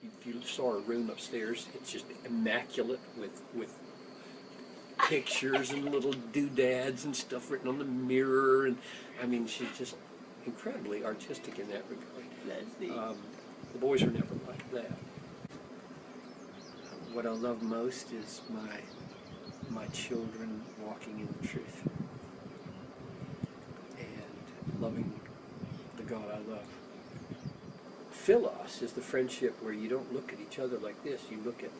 If you saw her room upstairs, it's just immaculate with pictures and little doodads and stuff written on the mirror. And I mean, she's just incredibly artistic in that regard. That's neat. The boys are never like that. What I love most is my children walking in the truth and loving the God I love. Philos is the friendship where you don't look at each other like this. You look at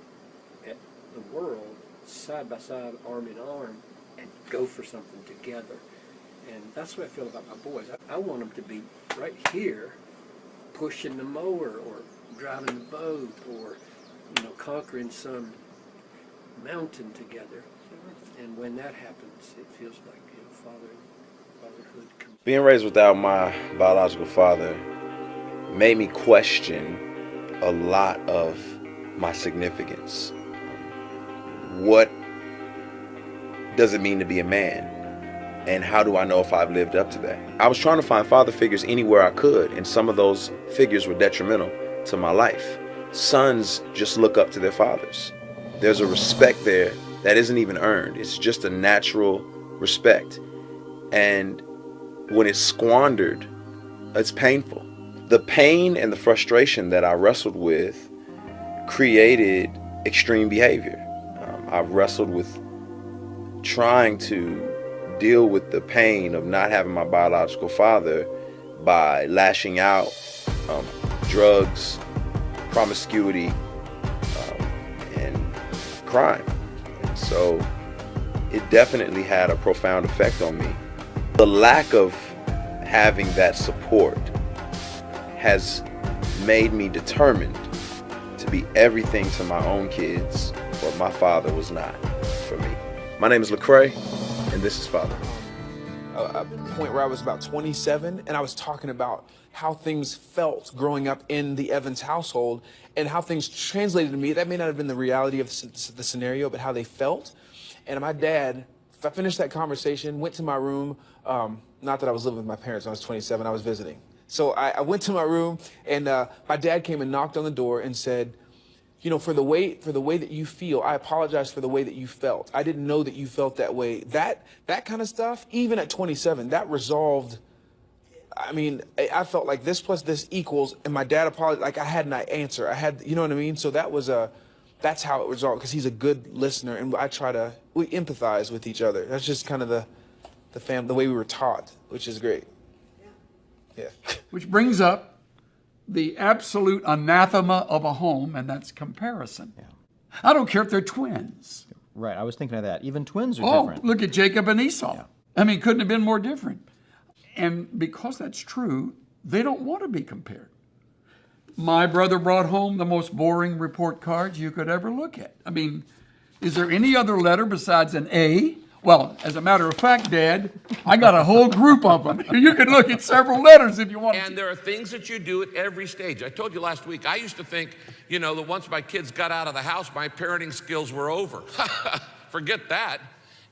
the world side by side, arm in arm, and go for something together. And that's what I feel about my boys. I want them to be right here, pushing the mower or driving the boat or, conquering some mountain together. And when that happens, it feels like fatherhood comes. Being raised without my biological father made me question a lot of my significance. What does it mean to be a man? And how do I know if I've lived up to that? I was trying to find father figures anywhere I could, and some of those figures were detrimental to my life. Sons just look up to their fathers. There's a respect there that isn't even earned. It's just a natural respect. And when it's squandered, it's painful. The pain and the frustration that I wrestled with created extreme behavior. I wrestled with trying to deal with the pain of not having my biological father by lashing out, drugs, promiscuity, and crime. And so it definitely had a profound effect on me. The lack of having that support has made me determined to be everything to my own kids what my father was not for me. My name is Lecrae, and this is Father. A point where I was about 27, and I was talking about how things felt growing up in the Evans household and how things translated to me. That may not have been the reality of the scenario, but how they felt. And my dad, I finished that conversation, went to my room. Not that I was living with my parents when I was 27, I was visiting. So I went to my room, and my dad came and knocked on the door and said, for the way that you feel, I apologize for the way that you felt. I didn't know that you felt that way. That kind of stuff, even at 27, that resolved. I mean, I felt like this plus this equals, and my dad apologized. Like I had an answer. I had, you know what I mean? So that's how it resolved, because he's a good listener, and we empathize with each other. That's just kind of the way we were taught, which is great. Yeah. Which brings up the absolute anathema of a home, and that's comparison. Yeah. I don't care if they're twins. Right, I was thinking of that. Even twins are different. Look at Jacob and Esau. Yeah. I mean, couldn't have been more different. And because that's true, they don't want to be compared. My brother brought home the most boring report cards you could ever look at. I mean, is there any other letter besides an A? Well, as a matter of fact, Dad, I got a whole group of them. You can look at several letters if you want to. And there are things that you do at every stage. I told you last week, I used to think, that once my kids got out of the house, my parenting skills were over. Forget that.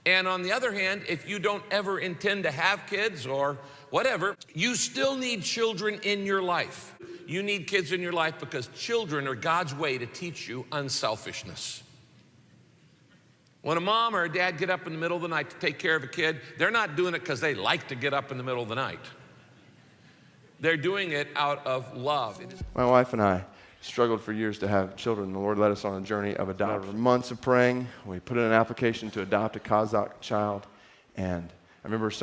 And on the other hand, if you don't ever intend to have kids or whatever, you still need children in your life. You need kids in your life because children are God's way to teach you unselfishness. When a mom or a dad get up in the middle of the night to take care of a kid, they're not doing it because they like to get up in the middle of the night. They're doing it out of love. My wife and I struggled for years to have children. The Lord led us on a journey of adoption. After months of praying, we put in an application to adopt a Kazakh child. And I remember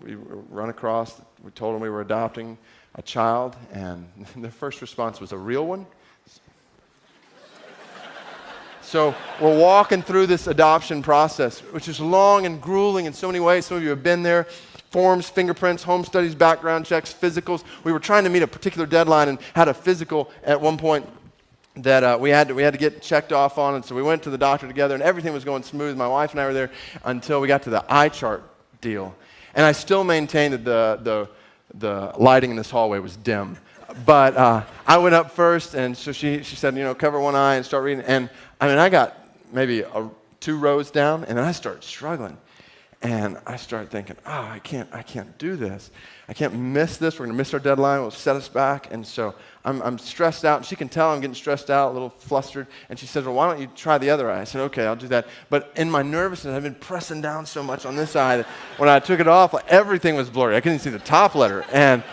we run across, we told them we were adopting a child, and the first response was, a real one? So we're walking through this adoption process, which is long and grueling in so many ways. Some of you have been there. Forms, fingerprints, home studies, background checks, physicals. We were trying to meet a particular deadline and had a physical at one point that we had to get checked off on. And so we went to the doctor together, and everything was going smooth. My wife and I were there until we got to the eye chart deal. And I still maintain that the lighting in this hallway was dim. But I went up first, and so she said, cover one eye and start reading. And I got maybe 2 rows down, and then I started struggling. And I started thinking, I can't do this. I can't miss this. We're going to miss our deadline. It'll set us back. And so I'm stressed out. And she can tell I'm getting stressed out, a little flustered. And she says, well, why don't you try the other eye? I said, okay, I'll do that. But in my nervousness, I've been pressing down so much on this eye that when I took it off, like, everything was blurry. I couldn't even see the top letter. And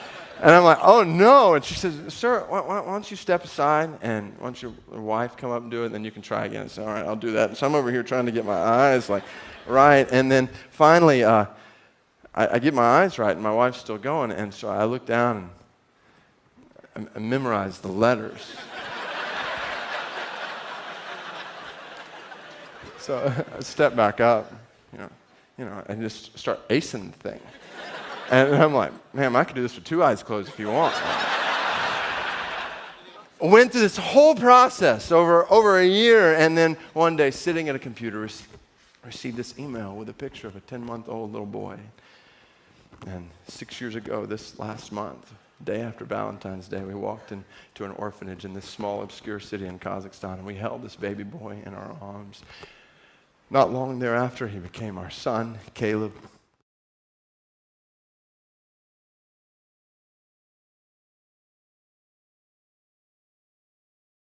I'm like, oh, no. And she says, sir, why don't you step aside and why don't your wife come up and do it, and then you can try again. I said, all right, I'll do that. And so I'm over here trying to get my eyes like right. And then finally, I get my eyes right, and my wife's still going. And so I look down and I memorize the letters. So I step back up, and just start acing the thing. And I'm like, man, I could do this with two eyes closed if you want. Went through this whole process over a year, and then one day, sitting at a computer, received this email with a picture of a 10-month-old little boy. And 6 years ago, this last month, day after Valentine's Day, we walked into an orphanage in this small, obscure city in Kazakhstan, and we held this baby boy in our arms. Not long thereafter, he became our son, Caleb.